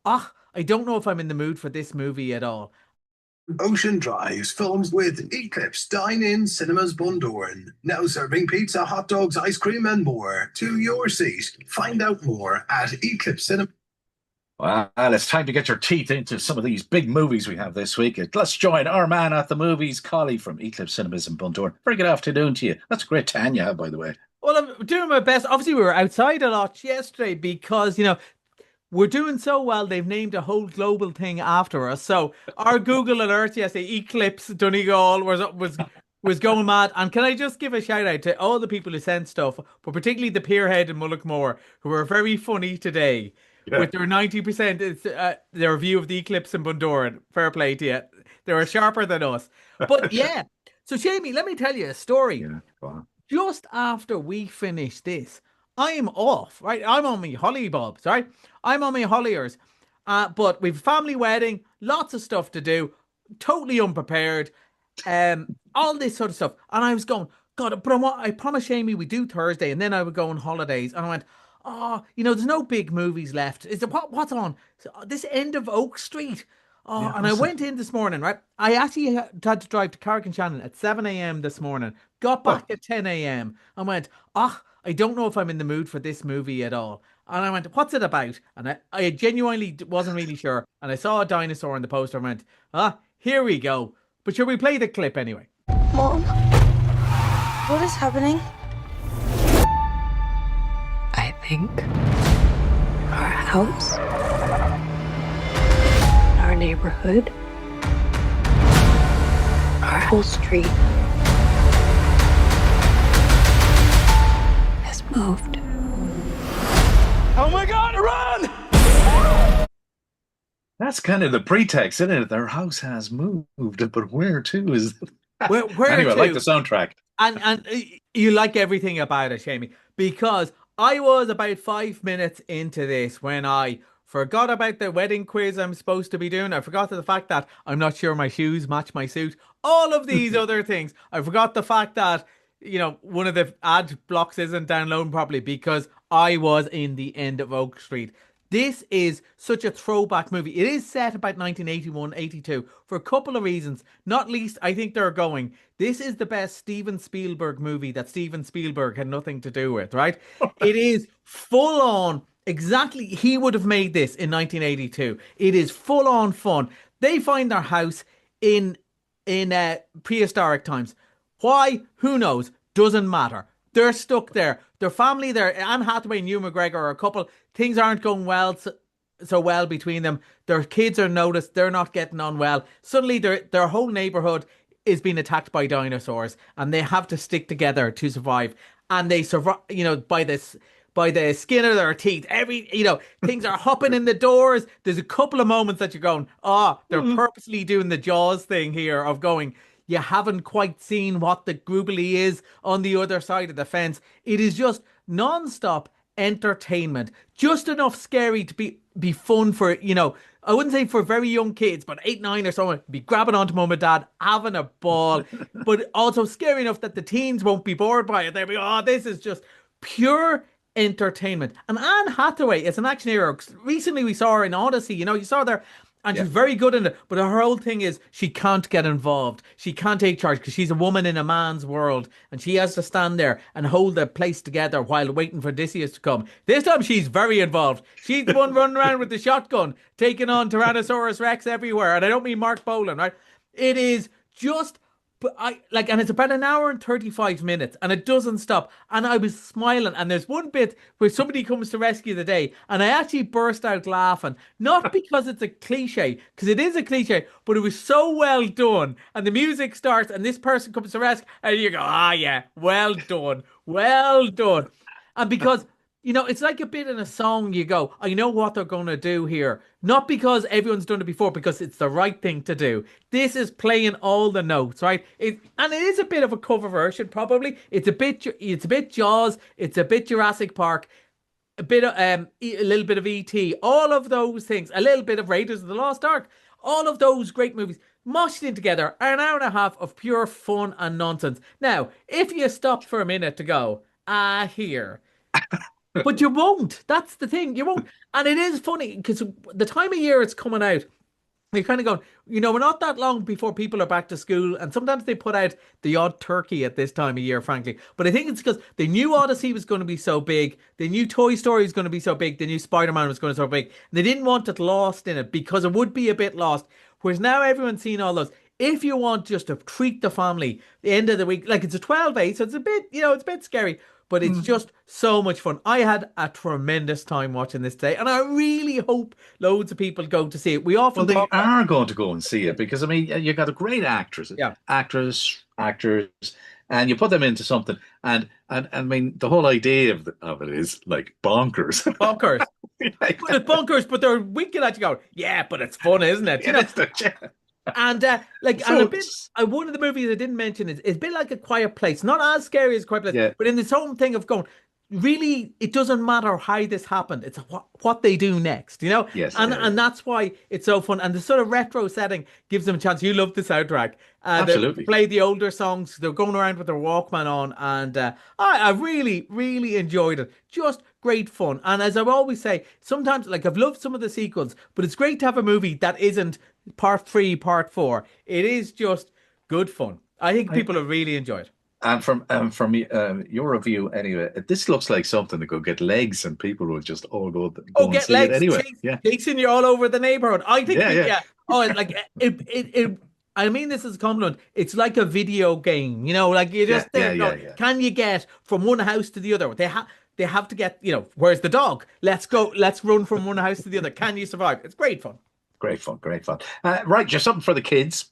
I don't know if I'm in the mood for this movie at all. Ocean Drives films with Eclipse Dine-In Cinemas Bundoran. Now serving pizza, hot dogs, ice cream, and more to your seat. Find out more at Eclipse Cinema. Well, it's time to get your teeth into some of these big movies we have this week. Let's join our man at the movies, Collie from Eclipse Cinemas in Bundoran. Very good afternoon to you. That's a great tan you have, by the way. Well, I'm doing my best. Obviously, we were outside a lot yesterday because, we're doing so well. They've named a whole global thing after us. So our Google alert yesterday, Eclipse Donegal was going mad. And can I just give a shout out to all the people who sent stuff, but particularly the Peerhead and Mullaghmore, who were very funny today Yeah. with their 90% their review of the Eclipse in Bundoran. Fair play to you. They were sharper than us. But yeah. So Jamie, let me tell you a story. Yeah, go on. Just after we finish this, I am off, right? I'm on my holly bulbs, right? I'm on my holliers. But we've a family wedding, lots of stuff to do, totally unprepared, all this sort of stuff. And I was going, God, but I promised Amy we do Thursday, and then I would go on holidays. And I went, oh, there's no big movies left. Is it what's on? So, this end of Oak Street. Oh, Yeah, and I what's went in this morning, right? I actually had to drive to Carrick and Shannon at 7 a.m. this morning, got back Oh, at 10 a.m. and went, I don't know if I'm in the mood for this movie at all. And I went, what's it about? And I genuinely wasn't really sure. And I saw a dinosaur in the poster and went, here we go. But should we play the clip anyway? Mom, what is happening? I think our house, our neighborhood, our whole street has moved. oh my God, run! That's kind of the pretext, isn't it? Their house has moved, but where to is Where anyway, I like to? the soundtrack. And you like everything about it, Jamie, because I was about 5 minutes into this when I forgot about the wedding quiz I'm supposed to be doing. I forgot the fact that I'm not sure my shoes match my suit. All of these other things. I forgot the fact that, one of the ad blocks isn't downloading properly because I was in the end of Oak Street. This is such a throwback movie. It is set about 1981, 82 for a couple of reasons. Not least, I think they're going, this is the best Steven Spielberg movie that Steven Spielberg had nothing to do with, right? It is full on, exactly, he would have made this in 1982. It is full on fun. They find their house in prehistoric times. Why? Who knows? Doesn't matter. They're stuck there. Their family there, Anne Hathaway and Hugh McGregor are a couple. Things aren't going so well between them. Their kids are noticed. They're not getting on well. Suddenly, their whole neighborhood is being attacked by dinosaurs, and they have to stick together to survive. And they survive, by the skin of their teeth. Things are hopping in the doors. There's a couple of moments that you're going, they're purposely doing the Jaws thing here of going, you haven't quite seen what the groovily is on the other side of the fence. It is just non-stop entertainment. Just enough scary to be fun for, I wouldn't say for very young kids, but 8, 9 or someone be grabbing onto mum and dad, having a ball, but also scary enough that the teens won't be bored by it. They'll be, this is just pure entertainment. And Anne Hathaway is an action hero. Recently we saw her in Odyssey, you saw there, and Yeah. she's very good in it. But her whole thing is she can't get involved. She can't take charge because she's a woman in a man's world, and she has to stand there and hold the place together while waiting for Odysseus to come. This time she's very involved. She's the one running around with the shotgun, taking on Tyrannosaurus Rex everywhere. And I don't mean Mark Bolan, right? It is just, but and it's about an hour and 35 minutes, and it doesn't stop. And I was smiling. And there's one bit where somebody comes to rescue the day, and I actually burst out laughing, not because it's a cliche, because it is a cliche, but it was so well done. And the music starts, and this person comes to rescue, and you go, yeah, well done, well done. And because it's like a bit in a song. You go, I know what they're going to do here. Not because everyone's done it before, because it's the right thing to do. This is playing all the notes, right? And it is a bit of a cover version, probably. It's a bit Jaws. It's a bit Jurassic Park. A bit of a little bit of E.T. All of those things. A little bit of Raiders of the Lost Ark. All of those great movies mushed in together. An hour and a half of pure fun and nonsense. Now, if you stopped for a minute to go, here. But you won't. That's the thing. You won't. And it is funny because the time of year it's coming out, you're kind of going, we're not that long before people are back to school, and sometimes they put out the odd turkey at this time of year, frankly. But I think it's because they knew Odyssey was going to be so big, they knew Toy Story was going to be so big, they knew Spider-Man was going to be so big, and they didn't want it lost in it because it would be a bit lost. Whereas now everyone's seen all those. If you want just to treat the family, the end of the week, like it's a 12/8, so it's a bit, it's a bit scary, but it's just so much fun. I had a tremendous time watching this today, and I really hope loads of people go to see it. We Well, often they talk about, are going to go and see it because I mean, you got a great yeah, actors, and you put them into something, and I mean, the whole idea of it is like bonkers. bonkers. Like, But it's bonkers, but they're winking at you going, yeah, but it's fun, isn't it? it is the- And and a So, bit, one of the movies I didn't mention is a bit like A Quiet Place, not as scary as Quiet Place, yeah, but in this whole thing of going, really, it doesn't matter how this happened; it's what they do next, yes, and that's why it's so fun. And the sort of retro setting gives them a chance. You love the soundtrack. They absolutely. play the older songs. They're going around with their Walkman on, and I really, really enjoyed it. Just great fun. And as I always say, sometimes like I've loved some of the sequels, but it's great to have a movie that isn't part three, part four. It is just good fun. I think people will really enjoy it. And from your review anyway, this looks like something that could get legs, and people will just all go Oh, and get see it legs, anyway. Yeah, chasing you all over the neighborhood. I think, yeah, yeah, yeah. Oh, like it. I mean, this is a compliment. It's like a video game, like you're yeah, just yeah, there yeah, going, yeah. can you get from one house to the other? They have to get, where's the dog? Let's go, let's run from one house to the other. Can you survive? It's great fun. Great fun, great fun. Right, just something for the kids.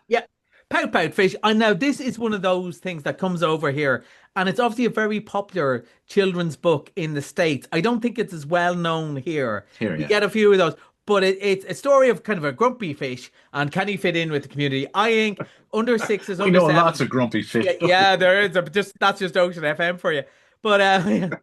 Yeah. Pout Pout Fish. I know this is one of those things that comes over here, and it's obviously a very popular children's book in the States. I don't think it's as well known here. Here, We yeah. get a few of those, but it's a story of kind of a grumpy fish, and can he fit in with the community? I think under sixes, We under know lots sevens. of grumpy fish. Yeah, yeah, there is. Just that's just Ocean FM for you. But well,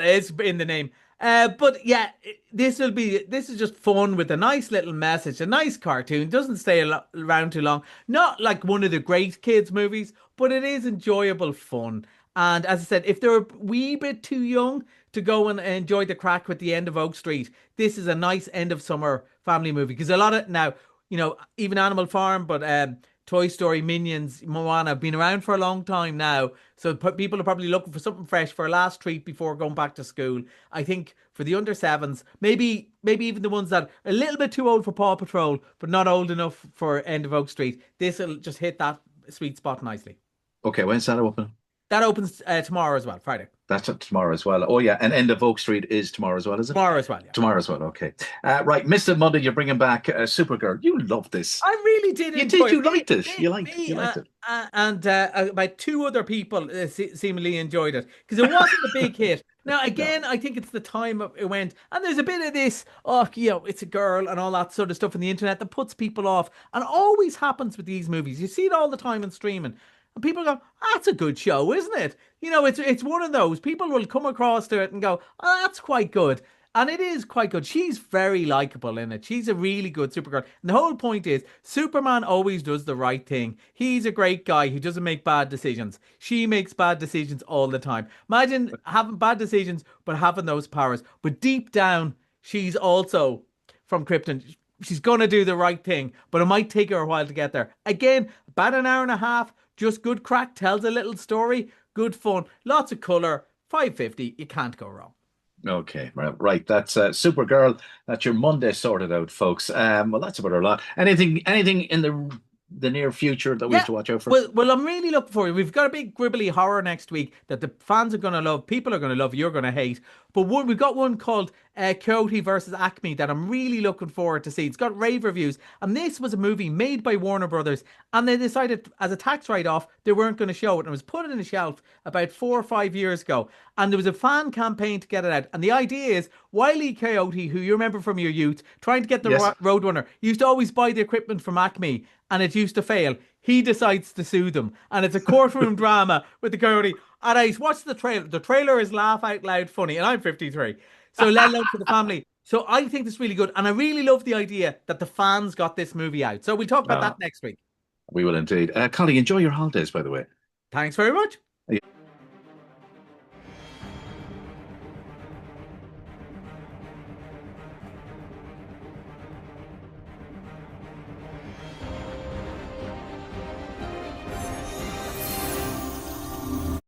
it's in the name. But yeah, this is just fun with a nice little message, a nice cartoon. Doesn't stay around too long. Not like one of the great kids movies, but it is enjoyable fun. And as I said, if they're a wee bit too young to go and enjoy the crack with the end of Oak Street, this is a nice end of summer family movie. Because a lot of now, even Animal Farm, but Toy Story, Minions, Moana have been around for a long time now. So people are probably looking for something fresh for a last treat before going back to school. I think for the under sevens, maybe even the ones that are a little bit too old for Paw Patrol, but not old enough for End of Oak Street, this will just hit that sweet spot nicely. Okay, when's that open? That opens tomorrow as well, Friday. That's tomorrow as well. Oh yeah, and End of Oak Street is tomorrow as well, is it? Tomorrow as well, yeah. Tomorrow as well. Okay. Right, Mr. Monday, you're bringing back Supergirl. You love this. I really did You enjoy did. You it. liked it. Me, You liked. me, You liked it. and about two other people seemingly enjoyed it because it wasn't a big hit. Now, again, I think it's the time it went, and there's a bit of this, it's a girl and all that sort of stuff on the internet that puts people off, and always happens with these movies. You see it all the time in streaming. And people go, that's a good show, isn't it? It's one of those. People will come across to it and go, oh, that's quite good. And it is quite good. She's very likable in it. She's a really good Supergirl. And the whole point is, Superman always does the right thing. He's a great guy who doesn't make bad decisions. She makes bad decisions all the time. Imagine having bad decisions, but having those powers. But deep down, she's also from Krypton. She's going to do the right thing, but it might take her a while to get there. Again, about an hour and a half. Just good crack, tells a little story, good fun, lots of colour, 550, you can't go wrong. Okay, right. That's Supergirl. That's your Monday sorted out, folks. Well, that's about a lot. Anything in the near future that we have to watch out for? Well, I'm really looking forward. We've got a big gribbly horror next week that the fans are going to love, people are going to love, you're going to hate. But we've got one called Coyote versus Acme that I'm really looking forward to see. It's got rave reviews, and this was a movie made by Warner Brothers, and they decided as a tax write-off they weren't going to show it, and it was put on a shelf about 4 or 5 years ago. And there was a fan campaign to get it out, and the idea is Wile E. Coyote, who you remember from your youth, trying to get the Roadrunner, used to always buy the equipment from Acme, and it used to fail. He decides to sue them, and it's a courtroom drama with the Coyote. And I watched the trailer. The trailer is laugh out loud funny, and I'm 53, so let alone for the family. So I think it's really good, and I really love the idea that the fans got this movie out. So we'll talk about that next week. We will indeed. Collie, enjoy your holidays, by the way. Thanks very much.